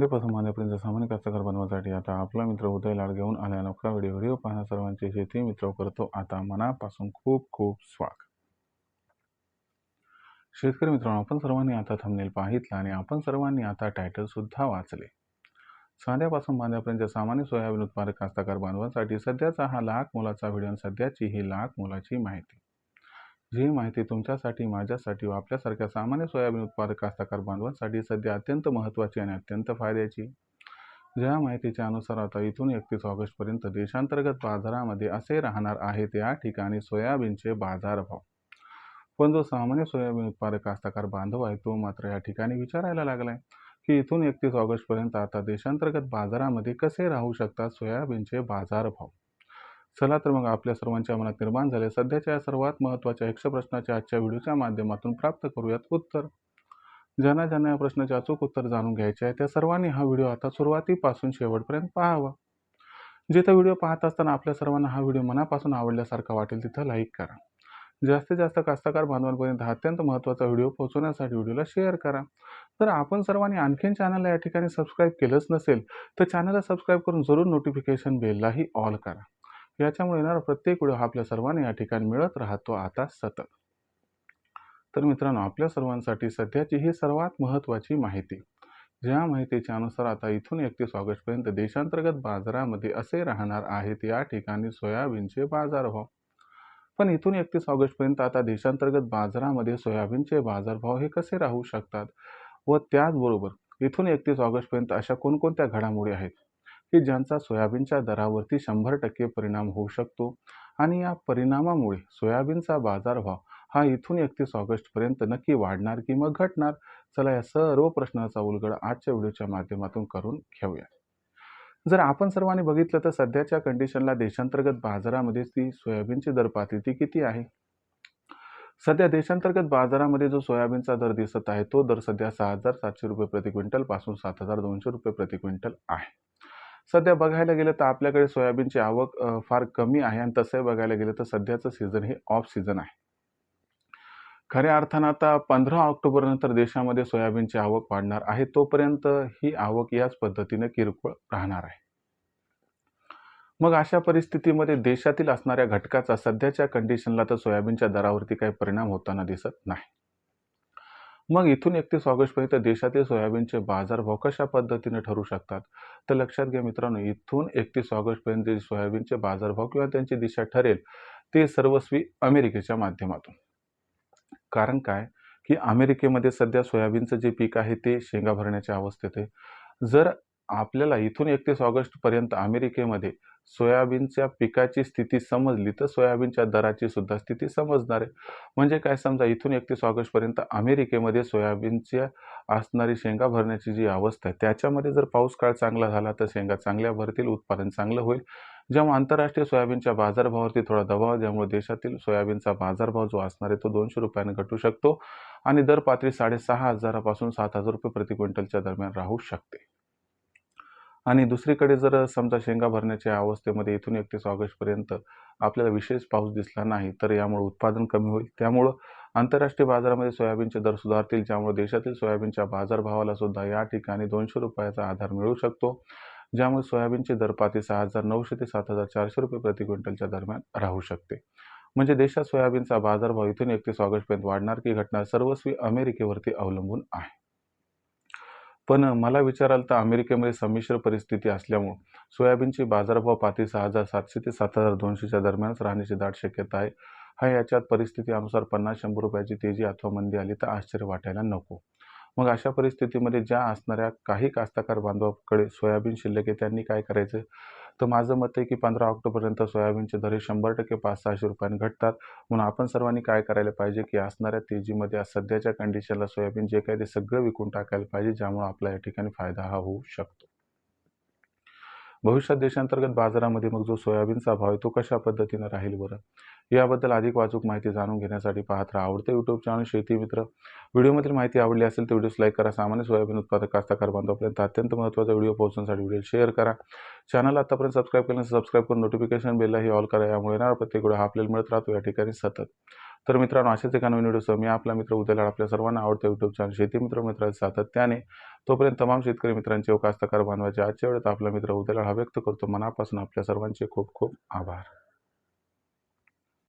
साधेपासून मांदेपर्यंत सामान्य कास्तकार बनवण्यासाठी आता आपला मित्र उदय लाड घेऊन आल्या नौका व्हिडिओ पाहणा सर्वांचे शेती मित्र करतो आता मनापासून खूप खूप स्वागत। शेतकरी मित्रांनो, आपण सर्वांनी आता थंबनेल पाहितला आणि आपण सर्वांनी आता टायटल सुद्धा वाचले। साध्यापासून बांध्यापर्यंत सामान्य सोयाबीन उत्पादक कास्तकार बांधवांसाठी सध्याचा हा लाख मोलाचा व्हिडिओ आणि सध्याची ही लाख मोलाची माहिती, जी माहिती तुमच्यासाठी, माझ्यासाठी व आपल्यासारख्या सामान्य सोयाबीन उत्पादक कास्तकार बांधवांसाठी सध्या अत्यंत महत्त्वाची आणि अत्यंत फायद्याची। ज्या माहितीच्या अनुसार आता इथून 31 ऑगस्टपर्यंत देशांतर्गत बाजारामध्ये असे राहणार आहेत या ठिकाणी सोयाबीनचे बाजारभाव। पण जो सामान्य सोयाबीन उत्पादक कास्तकार बांधव आहे तो मात्र या ठिकाणी विचारायला लागलाय की इथून 31 ऑगस्टपर्यंत आता देशांतर्गत बाजारामध्ये कसे राहू शकतात सोयाबीनचे बाजारभाव। चला तर मग आपल्या सर्वांच्या मनात निर्माण झाले सध्याच्या सर्वात महत्त्वाच्या 100 प्रश्नाच्या आजच्या व्हिडिओच्या माध्यमातून प्राप्त करूयात उत्तर। ज्यांना या प्रश्नाचे अचूक उत्तर जाणून घ्यायचे आहे त्या सर्वांनी हा व्हिडिओ आता सुरुवातीपासून शेवटपर्यंत पाहावा। जिथे व्हिडिओ पाहत असताना आपल्या सर्वांना हा व्हिडिओ मनापासून आवडल्यासारखा वाटेल तिथं लाईक करा। जास्तीत जास्त कास्तकार बांधवांपर्यंत हा अत्यंत महत्त्वाचा व्हिडिओ पोहोचवण्यासाठी व्हिडिओला शेअर करा। तर आपण सर्वांनी आणखीन चॅनलला या ठिकाणी सबस्क्राईब केलंच नसेल तर चॅनलला सबस्क्राईब करून जरूर नोटिफिकेशन बेललाही ऑल करा। याच्यामुळे येणारा प्रत्येक व्हिडिओ आपल्या सर्वांना या ठिकाणी मिळत राहतो आता सतत। तर मित्रांनो, आपल्या सर्वांसाठी सध्याची ही सर्वात महत्त्वाची माहिती, ज्या माहितीच्या अनुसार आता इथून 31 ऑगस्टपर्यंत देशांतर्गत बाजारामध्ये असे राहणार आहेत या ठिकाणी सोयाबीनचे बाजारभाव। पण इथून 31 ऑगस्टपर्यंत आता देशांतर्गत बाजारामध्ये सोयाबीनचे बाजारभाव हे कसे राहू शकतात व त्याचबरोबर इथून 31 ऑगस्टपर्यंत अशा कोणकोणत्या घडामोडी आहेत की ज्यांचा सोयाबीनच्या दरावरती 100% परिणाम होऊ शकतो आणि या परिणामामुळे सोयाबीनचा बाजारभाव हा इथून 31 ऑगस्टपर्यंत नक्की वाढणार की मग घटणार। चला या सर्व प्रश्नाचा उलगडा आजच्या व्हिडिओच्या माध्यमातून करून घेऊया। जर आपण सर्वांनी बघितलं तर सध्याच्या कंडिशनला देशांतर्गत बाजारामध्ये ती सोयाबीनची दर पातळी किती आहे। सध्या देशांतर्गत बाजारामध्ये जो सोयाबीनचा दर दिसत आहे तो दर सध्या 6,700 रुपये प्रति क्विंटल पासून 7,200 रुपये प्रति क्विंटल आहे। सध्या बघायला गेलं तर आपल्याकडे सोयाबीनची आवक फार कमी आहे आणि तसं बघायला गेलं तर सध्याचं सीझन हे ऑफ सीझन आहे। खऱ्या अर्थानं आता 15 ऑक्टोबर नंतर देशामध्ये सोयाबीनची आवक वाढणार आहे, तोपर्यंत ही आवक याच पद्धतीने किरकोळ राहणार आहे। मग अशा परिस्थितीमध्ये देशातील असणाऱ्या घटकाचा सध्याच्या कंडिशनला तर सोयाबीनच्या दरावरती काही परिणाम होताना दिसत नाही। मग इथून 31 ऑगस्टपर्यंत देशातील सोयाबीनचे बाजारभाव कशा पद्धतीने ठरू शकतात तर लक्षात घ्या मित्रांनो, इथून 31 ऑगस्टपर्यंत जे सोयाबीनचे बाजारभाव किंवा त्यांची दिशा ठरेल ते सर्वस्वी अमेरिकेच्या माध्यमातून। कारण काय की अमेरिकेमध्ये सध्या सोयाबीनचं जे पीक आहे ते शेंगा भरण्याच्या अवस्थेत आहे। जर आपल्याला इथून 31 ऑगस्टपर्यंत अमेरिकेमध्ये सोयाबीनच्या पिकाची स्थिती समजली तर सोयाबीनच्या दराची सुद्धा स्थिती समजणार आहे। म्हणजे काय, समजा इथून 31 ऑगस्टपर्यंत अमेरिकेमध्ये सोयाबीनच्या असणारी शेंगा भरण्याची जी अवस्था आहे त्याच्यामध्ये जर पाऊस काळ चांगला झाला तर शेंगा चांगल्या भरतील, उत्पादन चांगलं होईल। जेव्हा आंतरराष्ट्रीय सोयाबीनच्या बाजारभावावरती थोडा दबाव ज्यामुळे देशातील सोयाबीनचा बाजारभाव जो असणार आहे तो 200 रुपयाने घटू शकतो आणि दर पातळी 6,500 पासून 7,000 रुपये प्रति क्विंटलच्या दरम्यान राहू शकते। आणि दुसरीकडे जर समजा शेंगा भरण्याच्या अवस्थेमध्ये इथून 31 ऑगस्टपर्यंत आपल्याला विशेष पाऊस दिसला नाही तर यामुळे उत्पादन कमी होईल, त्यामुळं आंतरराष्ट्रीय बाजारामध्ये सोयाबीनचे दर सुधारतील, ज्यामुळे देशातील सोयाबीनच्या बाजारभावाला सुद्धा या ठिकाणी 200 रुपयाचा आधार मिळू शकतो, ज्यामुळे सोयाबीनची दर पातळी 6,900 ते 7,400 रुपये प्रति क्विंटलच्या दरम्यान राहू शकते। म्हणजे देशात सोयाबीनचा बाजारभाव इथून 31 ऑगस्टपर्यंत वाढणार की घटणार सर्वस्वी अमेरिकेवरती अवलंबून आहे। पण मला विचाराल तर अमेरिकेमध्ये संमिश्र परिस्थिती असल्यामुळे सोयाबीनची बाजारभाव पातळी 6,700 ते 7,200च्या दरम्यानच राहण्याची दाट शक्यता आहे। हा याच्यात परिस्थिती अनुसार 50-100 रुपयाची तेजी अथवा मंदी आली तर आश्चर्य वाटायला नको। मग अशा परिस्थितीमध्ये ज्या असणाऱ्या काही कास्तकार बांधवांकडे सोयाबीन शिल्लक आहे त्यांनी काय करायचं तर माझं मत आहे की 15 ऑक्टोबरपर्यंत सोयाबीनचे दर 100% 500-600 रुपयांनी घटतात। म्हणून आपण सर्वांनी काय करायला पाहिजे की असणाऱ्या तेजीमध्ये सध्याच्या कंडिशनला सोयाबीन जे काय ते सगळं विकून टाकायला पाहिजे, ज्यामुळे आपला या ठिकाणी फायदा हा होऊ शकतो। भविष्यात देशांतर्गत बाजारामध्ये मग जो सोयाबीनचा भाव आहे तो कशा पद्धतीने राहील बरं, याबद्दल अधिक वाचूक माहिती जाणून घेण्यासाठी पाहत राहा आवडते यूट्यूब चॅनल शेती मित्र। व्हिडिओमधील माहिती आवडली असेल तर व्हिडिओस लाईक करा। सामान्य सोयाबीन उत्पादक कास्तकार बांधवांपर्यंत अत्यंत महत्त्वाचा व्हिडिओ पोहोचवण्यासाठी व्हिडिओ शेअर करा। चॅनल आतापर्यंत सबस्क्राईब केलं सबस्क्राईब करून नोटिफिकेशन बेललाही ऑल करा, यामुळे येणारा प्रत्येक व्हिडिओ हा आपल्याला मिळत राहतो या ठिकाणी सतत। तर मित्रांनो, अशाच एका नवीन व्हिडिओसह मी आपला मित्र उदयलाड आपल्या सर्वांना आवडत्या यूट्यूब चॅनल शेती मित्र सातत्याने तोपर्यंत तमाम शेतकरी मित्रांचे व कास्तकार बांधवांचे आजच्या वेळेत आपला मित्र उदयलाड हा व्यक्त करतो. मनापासून आपल्या सर्वांचे खूप खूप आभार.